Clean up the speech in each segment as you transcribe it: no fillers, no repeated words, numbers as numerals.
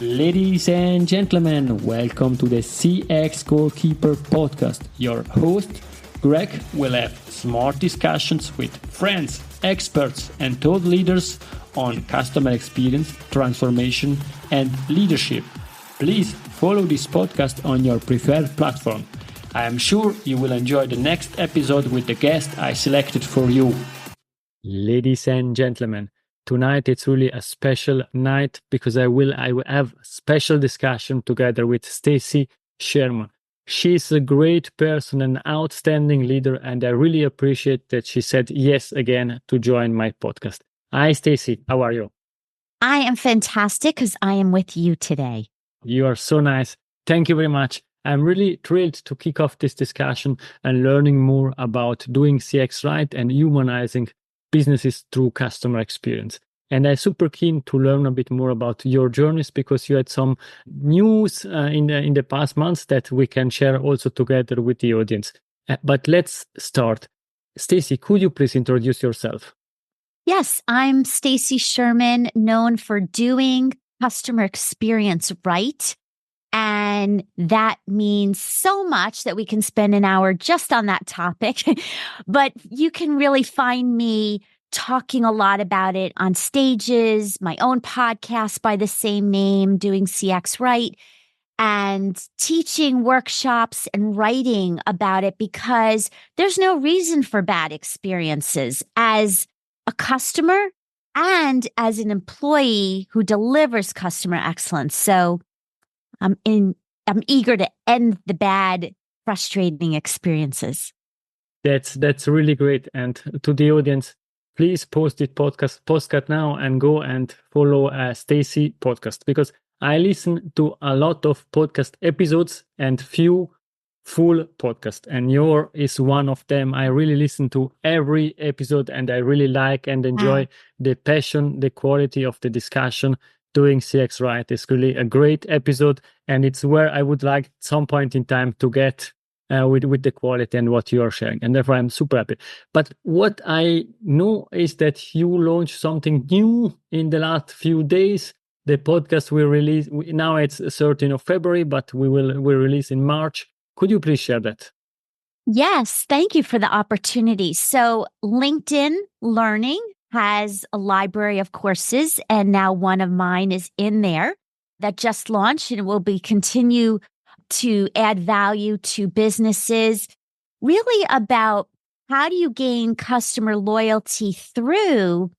Ladies and gentlemen, welcome to the CX Goalkeeper Podcast. Your host, Greg, will have smart discussions with friends, experts, and thought leaders on customer experience, transformation, and leadership. Please follow this podcast on your preferred platform. I am sure you will enjoy the next episode with the guest I selected for you. Ladies and gentlemen, tonight it's really a special night because I will have a special discussion together with Stacy Sherman. She's a great person, an outstanding leader, and I really appreciate that she said yes again to join my podcast. Hi, Stacy. How are you? I am fantastic because I am with you today. You are so nice. Thank you very much. I'm really thrilled to kick off this discussion and learning more about doing CX right and humanizing businesses through customer experience. And I'm super keen to learn a bit more about your journeys because you had some news in the past months that we can share also together with the audience. But let's start. Stacy, could you please introduce yourself? Yes, I'm Stacy Sherman, known for doing customer experience right. And that means so much that we can spend an hour just on that topic. But you can really find me talking a lot about it on stages, my own podcast by the same name, Doing CX Right, and teaching workshops and writing about it because there's no reason for bad experiences as a customer and as an employee who delivers customer excellence. So I'm eager to end the bad, frustrating experiences. That's really great. And to the audience, please post this podcast now and go and follow Stacy podcast because I listen to a lot of podcast episodes and few full podcast, and your is one of them. I really listen to every episode and I really like and enjoy the passion, the quality of the discussion. Doing CX right is really a great episode, and it's where I would like at some point in time to get with the quality and what you are sharing, and therefore I'm super happy. But what I know is that you launched something new in the last few days. The podcast will release now. It's 13th of February, but we release in March. Could you please share that? Yes, thank you for the opportunity. So LinkedIn Learning has a library of courses, and now one of mine is in there that just launched and will be continue to add value to businesses, really about how do you gain customer loyalty through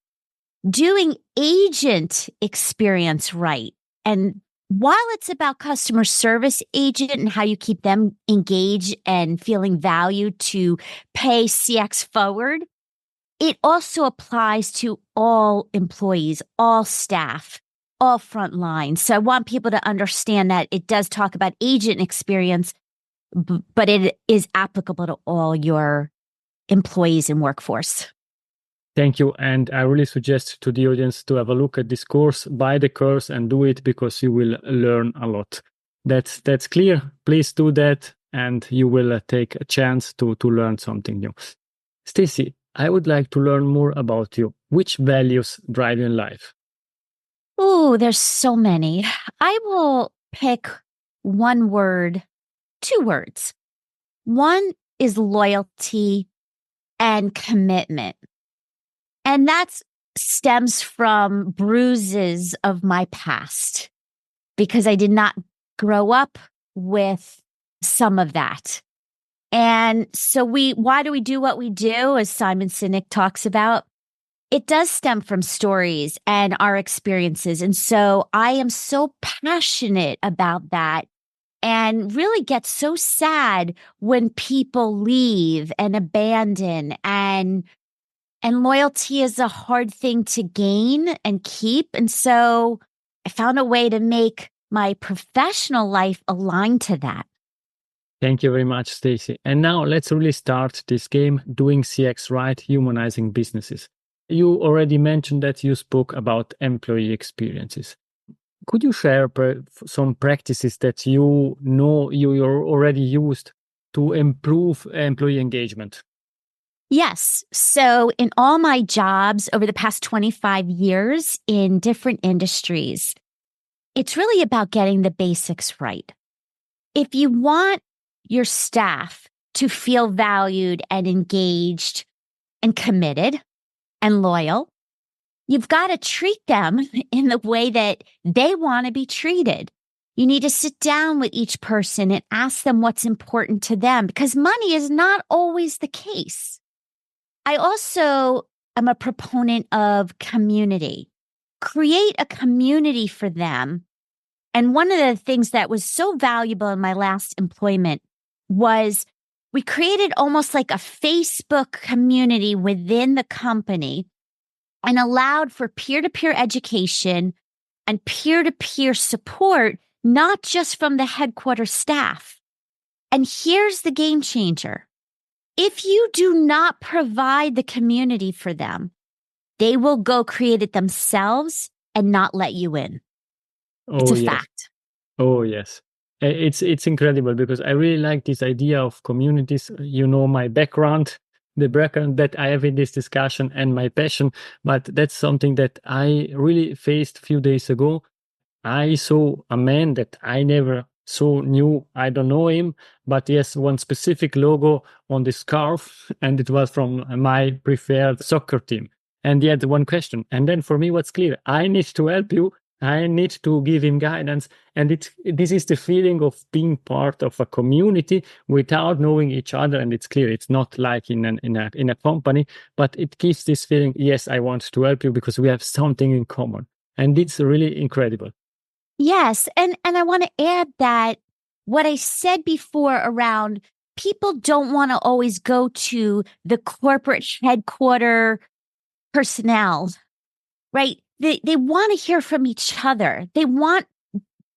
doing agent experience right. And while it's about customer service agent and how you keep them engaged and feeling valued to pay CX forward, it also applies to all employees, all staff, all front lines. So I want people to understand that it does talk about agent experience, but it is applicable to all your employees and workforce. Thank you. And I really suggest to the audience to have a look at this course, buy the course and do it because you will learn a lot. That's clear. Please do that and you will take a chance to learn something new. Stacy, I would like to learn more about you. Which values drive you in life? Oh, there's so many. I will pick one word, two words. One is loyalty and commitment. And that stems from bruises of my past because I did not grow up with some of that. And so why do we do what we do, as Simon Sinek talks about? It does stem from stories and our experiences. And so I am so passionate about that and really get so sad when people leave and abandon, and loyalty is a hard thing to gain and keep. And so I found a way to make my professional life align to that. Thank you very much, Stacy. And now let's really start this game, Doing CX Right, Humanizing Businesses. You already mentioned that you spoke about employee experiences. Could you share some practices that you know you're already used to improve employee engagement? Yes. So in all my jobs over the past 25 years in different industries, it's really about getting the basics right. If you want your staff to feel valued and engaged and committed and loyal, you've got to treat them in the way that they want to be treated. You need to sit down with each person and ask them what's important to them, because money is not always the case. I also am a proponent of community. Create a community for them. And one of the things that was so valuable in my last employment was we created almost like a Facebook community within the company and allowed for peer-to-peer education and peer-to-peer support, not just from the headquarters staff. And here's the game changer. If you do not provide the community for them, they will go create it themselves and not let you in. It's a fact. Oh, yes. It's incredible, because I really like this idea of communities. You know, my background, the background that I have in this discussion, and my passion, but that's something that I really faced a few days ago. I saw a man that I never knew. I don't know him, but he has one specific logo on the scarf, and it was from my preferred soccer team. And he had one question. And then for me, what's clear? I need to help you. I need to give him guidance. And this is the feeling of being part of a community without knowing each other. And it's clear it's not like in a company, but it gives this feeling, yes, I want to help you because we have something in common. And it's really incredible. Yes. And I want to add that what I said before around people don't want to always go to the corporate headquarter personnel, right? They want to hear from each other. They want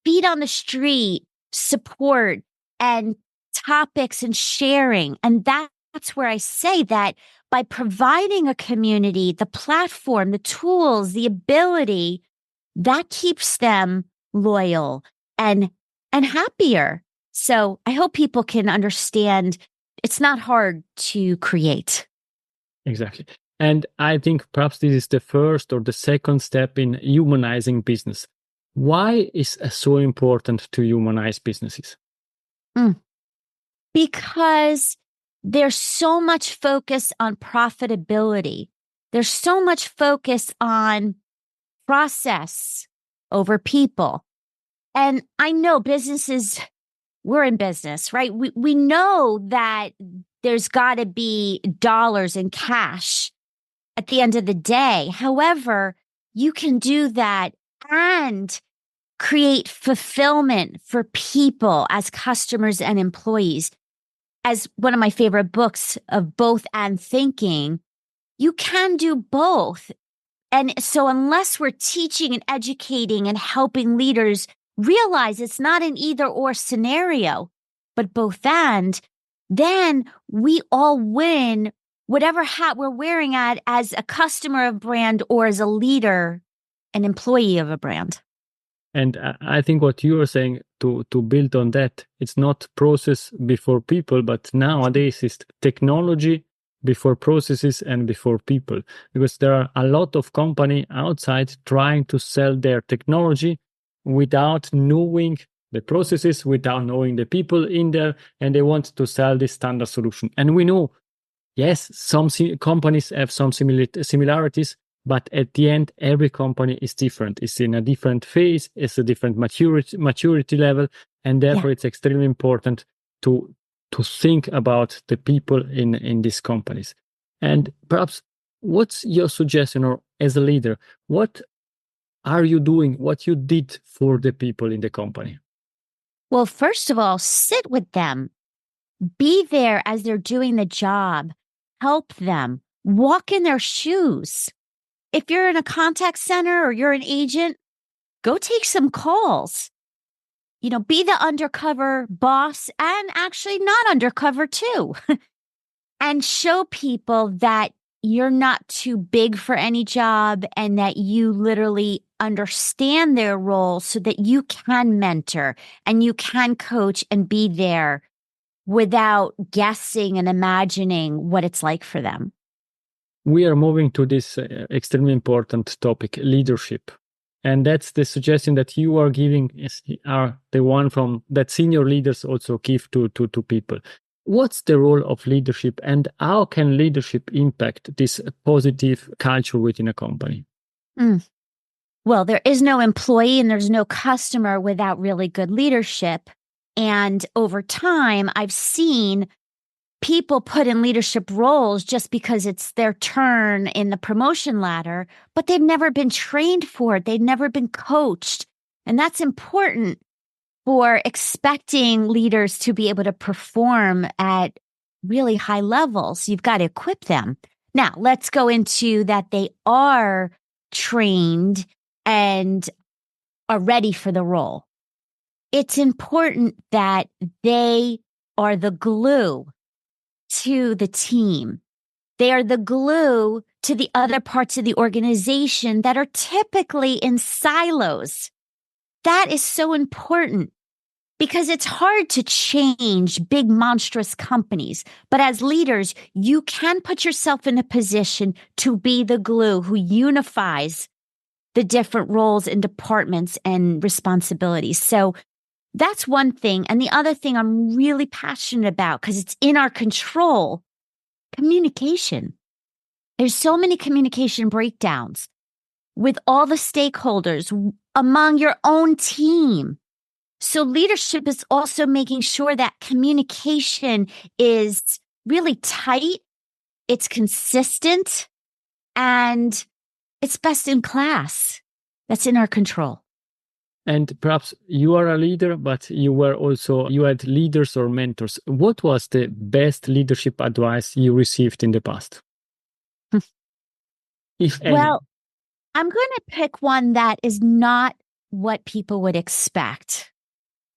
feet on the street, support and topics and sharing. And that's where I say that by providing a community, the platform, the tools, the ability, that keeps them loyal and happier. So I hope people can understand it's not hard to create. Exactly. And I think perhaps this is the first or the second step in humanizing business. Why is it so important to humanize businesses? Because there's so much focus on profitability. There's so much focus on process over people. And I know businesses, we're in business, right? We know that there's got to be dollars and cash at the end of the day. However, you can do that and create fulfillment for people as customers and employees. As one of my favorite books of both and thinking, you can do both. And so unless we're teaching and educating and helping leaders realize it's not an either or scenario, but both and, then we all win whatever hat we're wearing as a customer of brand or as a leader, an employee of a brand. And I think what you are saying, to build on that, it's not process before people, but nowadays it's technology before processes and before people. Because there are a lot of companies outside trying to sell their technology without knowing the processes, without knowing the people in there, and they want to sell this standard solution. And we know, yes, some companies have some similarities, but at the end, every company is different. It's in a different phase. It's a different maturity level. And therefore, It's extremely important to think about the people in these companies. And perhaps, what's your suggestion, or as a leader, what are you doing, what you did for the people in the company? Well, first of all, sit with them. Be there as they're doing the job. Help them. Walk in their shoes. If you're in a contact center or you're an agent, go take some calls. Be the undercover boss and actually not undercover too. And show people that you're not too big for any job and that you literally understand their role so that you can mentor and you can coach and be there without guessing and imagining what it's like for them. We are moving to this extremely important topic, leadership. And that's the suggestion that you are giving are the one from that senior leaders also give to people. What's the role of leadership, and how can leadership impact this positive culture within a company? Well, there is no employee and there's no customer without really good leadership. And over time, I've seen people put in leadership roles just because it's their turn in the promotion ladder, but they've never been trained for it. They've never been coached. And that's important for expecting leaders to be able to perform at really high levels. You've got to equip them. Now, let's go into that they are trained and are ready for the role. It's important that they are the glue to the team. They are the glue to the other parts of the organization that are typically in silos. That is so important because it's hard to change big, monstrous companies. But as leaders, you can put yourself in a position to be the glue who unifies the different roles and departments and responsibilities. So that's one thing. And the other thing I'm really passionate about, because it's in our control, communication. There's so many communication breakdowns with all the stakeholders among your own team. So leadership is also making sure that communication is really tight, it's consistent, and it's best in class. That's in our control. And perhaps you are a leader, but you had leaders or mentors. What was the best leadership advice you received in the past? If any. Well, I'm going to pick one that is not what people would expect,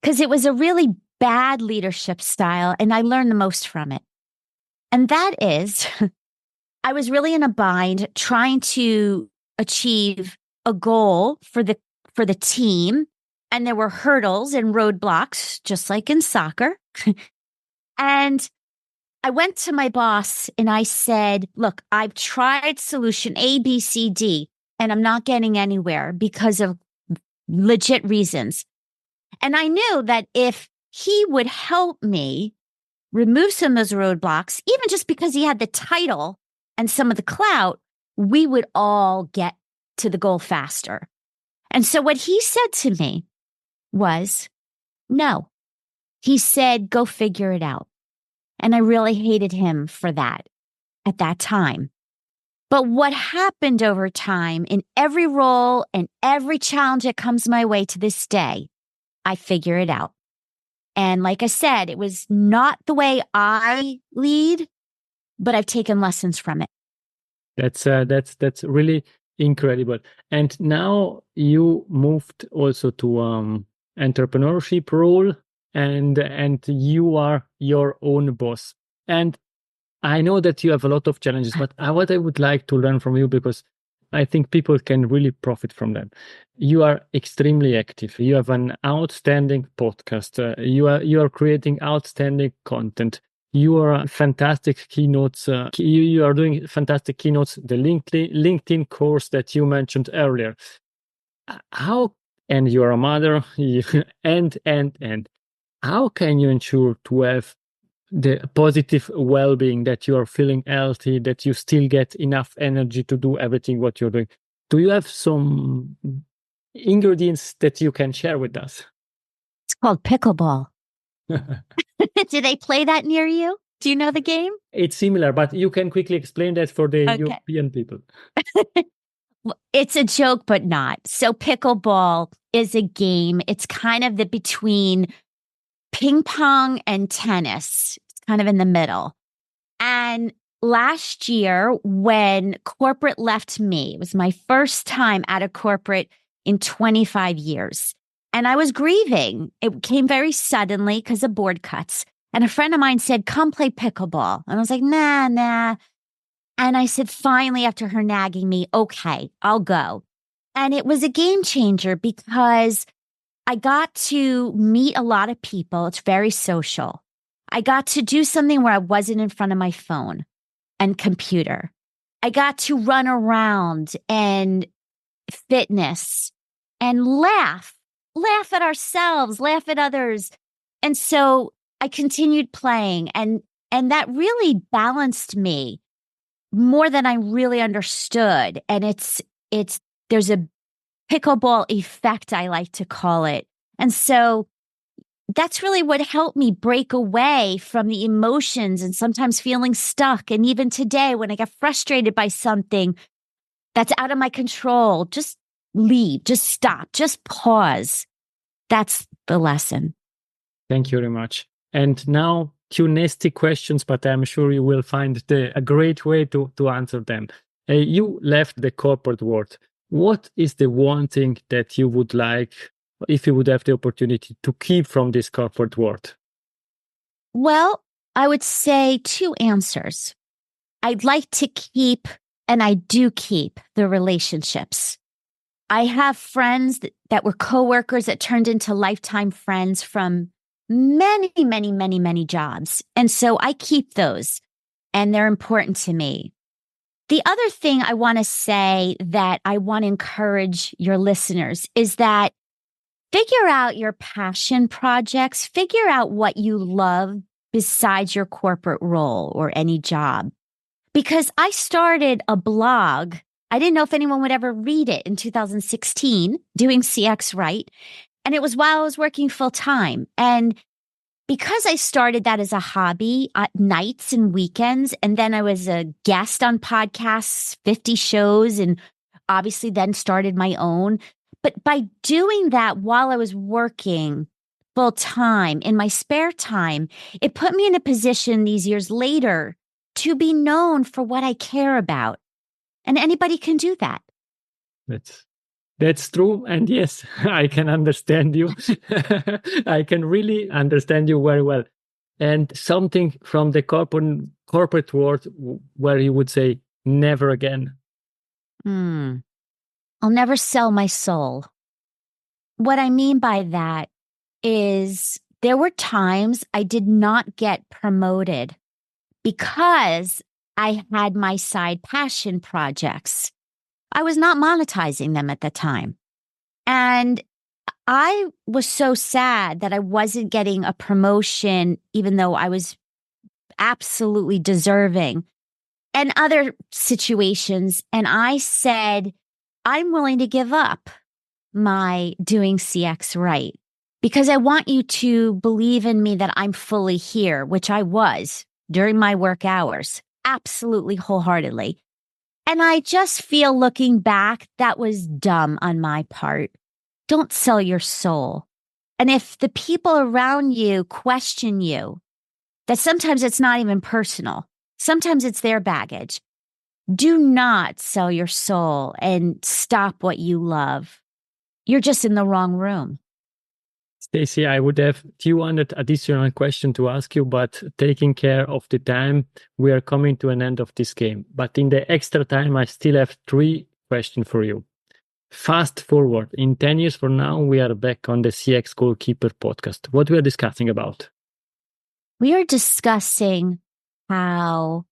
because it was a really bad leadership style, and I learned the most from it. And that is, I was really in a bind trying to achieve a goal for the team, and there were hurdles and roadblocks, just like in soccer. And I went to my boss and I said, look, I've tried solution A, B, C, D, and I'm not getting anywhere because of legit reasons. And I knew that if he would help me remove some of those roadblocks, even just because he had the title and some of the clout, we would all get to the goal faster. And so what he said to me was, no. He said, go figure it out. And I really hated him for that at that time. But what happened over time in every role and every challenge that comes my way to this day, I figure it out. And like I said, it was not the way I lead, but I've taken lessons from it. That's really incredible. And now you moved also to entrepreneurship role, and you are your own boss. And I know that you have a lot of challenges, but what I would like to learn from you, because I think people can really profit from them. You are extremely active. You have an outstanding podcast. You are creating outstanding content. You are fantastic keynotes. You are doing fantastic keynotes. The LinkedIn course that you mentioned earlier. And you're a mother, and how can you ensure to have the positive well-being, that you are feeling healthy, that you still get enough energy to do everything what you're doing? Do you have some ingredients that you can share with us? It's called pickleball. Do they play that near you? Do you know the game? It's similar, but you can quickly explain that for the European people. It's a joke, but not. So pickleball is a game. It's kind of the between ping pong and tennis. It's kind of in the middle. And last year, when corporate left me, it was my first time out of corporate in 25 years. And I was grieving. It came very suddenly because of board cuts. And a friend of mine said, come play pickleball. And I was like, nah. And I said, finally, after her nagging me, okay, I'll go. And it was a game changer because I got to meet a lot of people. It's very social. I got to do something where I wasn't in front of my phone and computer. I got to run around and fitness and laugh at ourselves, laugh at others. And so I continued playing, and that really balanced me more than I really understood. And there's a pickleball effect, I like to call it. And so that's really what helped me break away from the emotions and sometimes feeling stuck. And even today, when I get frustrated by something that's out of my control, just leave, just stop, just pause. That's the lesson. Thank you very much. And now, two nasty questions, but I'm sure you will find a great way to answer them. You left the corporate world. What is the one thing that you would like, if you would have the opportunity, to keep from this corporate world? Well, I would say two answers. I'd like to keep, and I do keep, the relationships. I have friends that were coworkers that turned into lifetime friends from many, many, many, many jobs. And so I keep those, and they're important to me. The other thing I want to say that I want to encourage your listeners is that figure out your passion projects, figure out what you love besides your corporate role or any job. Because I started a blog. I didn't know if anyone would ever read it in 2016, doing CX Right. And it was while I was working full time. And because I started that as a hobby at nights and weekends, and then I was a guest on podcasts, 50 shows, and obviously then started my own. But by doing that while I was working full time in my spare time, it put me in a position these years later to be known for what I care about. And anybody can do that. That's true. And yes, I can understand you. I can really understand you very well. And something from the corporate world where you would say, never again. I'll never sell my soul. What I mean by that is there were times I did not get promoted because I had my side passion projects. I was not monetizing them at the time. And I was so sad that I wasn't getting a promotion, even though I was absolutely deserving, and other situations. And I said, I'm willing to give up my doing CX Right because I want you to believe in me that I'm fully here, which I was during my work hours, absolutely wholeheartedly. And I just feel, looking back, that was dumb on my part. Don't sell your soul. And if the people around you question you, that sometimes it's not even personal, sometimes it's their baggage, do not sell your soul and stop what you love. You're just in the wrong room. Stacy, I would have 200 additional questions to ask you, but taking care of the time, we are coming to an end of this game. But in the extra time, I still have 3 questions for you. Fast forward, in 10 years from now, we are back on the CX Goalkeeper podcast. What we are discussing about? We are discussing how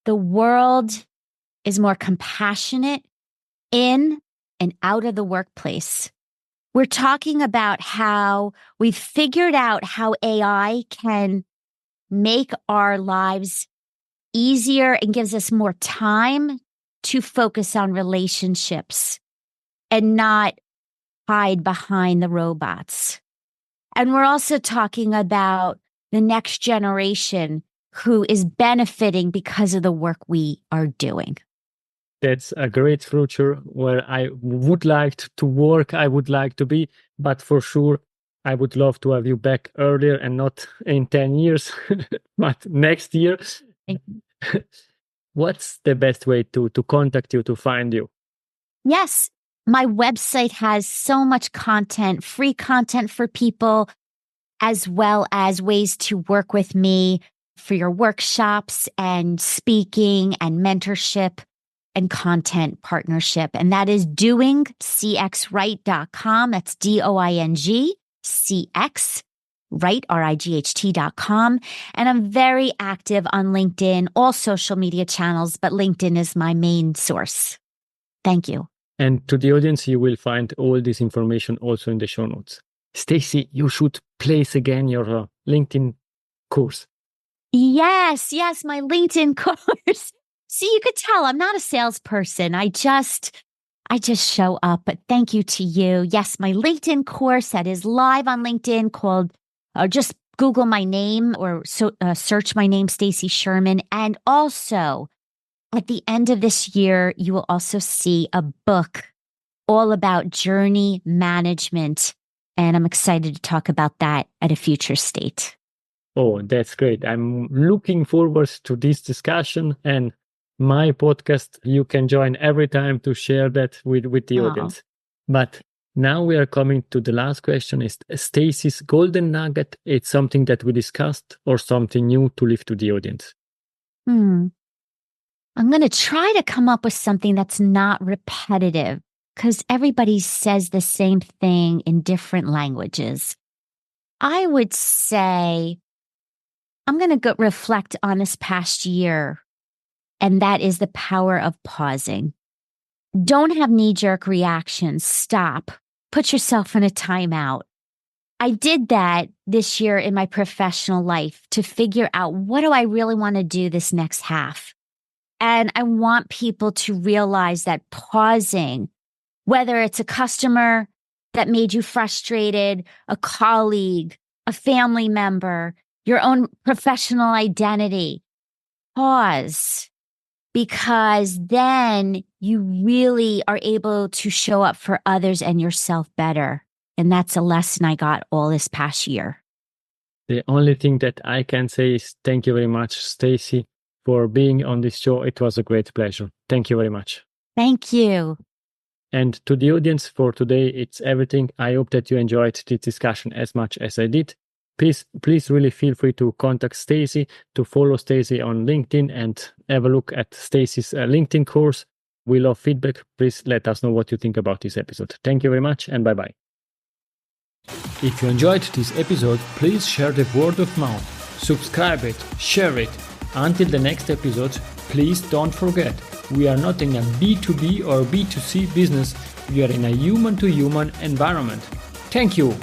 the world is more compassionate in and out of the workplace. We're talking about how we've figured out how AI can make our lives easier and gives us more time to focus on relationships and not hide behind the robots. And we're also talking about the next generation who is benefiting because of the work we are doing. That's a great future where I would like to work, I would like to be, but for sure, I would love to have you back earlier and not in 10 years, but next year. What's the best way to contact you, to find you? Yes, my website has so much content, free content for people, as well as ways to work with me for your workshops and speaking and mentorship and content partnership. And that is doingcxright.com. That's DOING CX Right, RIGHT.com. And I'm very active on LinkedIn, all social media channels, but LinkedIn is my main source. Thank you. And to the audience, you will find all this information also in the show notes. Stacy, you should place again your LinkedIn course. Yes, my LinkedIn course. See, you could tell I'm not a salesperson. I just show up, but thank you to you. Yes, my LinkedIn course that is live on LinkedIn called, just Google my name or search my name, Stacy Sherman. And also at the end of this year, you will also see a book all about journey management. And I'm excited to talk about that at a future state. Oh, that's great. I'm looking forward to this discussion, and my podcast, you can join every time to share that with the audience. But now we are coming to the last question. Is Stacy's golden nugget? It's something that we discussed or something new to leave to the audience? I'm going to try to come up with something that's not repetitive because everybody says the same thing in different languages. I would say I'm going to go reflect on this past year, and that is the power of pausing. Don't have knee-jerk reactions. Stop. Put yourself in a timeout. I did that this year in my professional life to figure out, what do I really want to do this next half? And I want people to realize that pausing, whether it's a customer that made you frustrated, a colleague, a family member, your own professional identity, pause, because then you really are able to show up for others and yourself better. And that's a lesson I got all this past year. The only thing that I can say is thank you very much, Stacy, for being on this show. It was a great pleasure. Thank you very much. Thank you. And to the audience, for today, it's everything. I hope that you enjoyed this discussion as much as I did. Please really feel free to contact Stacy, to follow Stacy on LinkedIn, and have a look at Stacy's LinkedIn course. We love feedback. Please let us know what you think about this episode. Thank you very much, and bye-bye. If you enjoyed this episode, please share the word of mouth. Subscribe it, share it. Until the next episode, please don't forget, we are not in a B2B or B2C business. We are in a human-to-human environment. Thank you.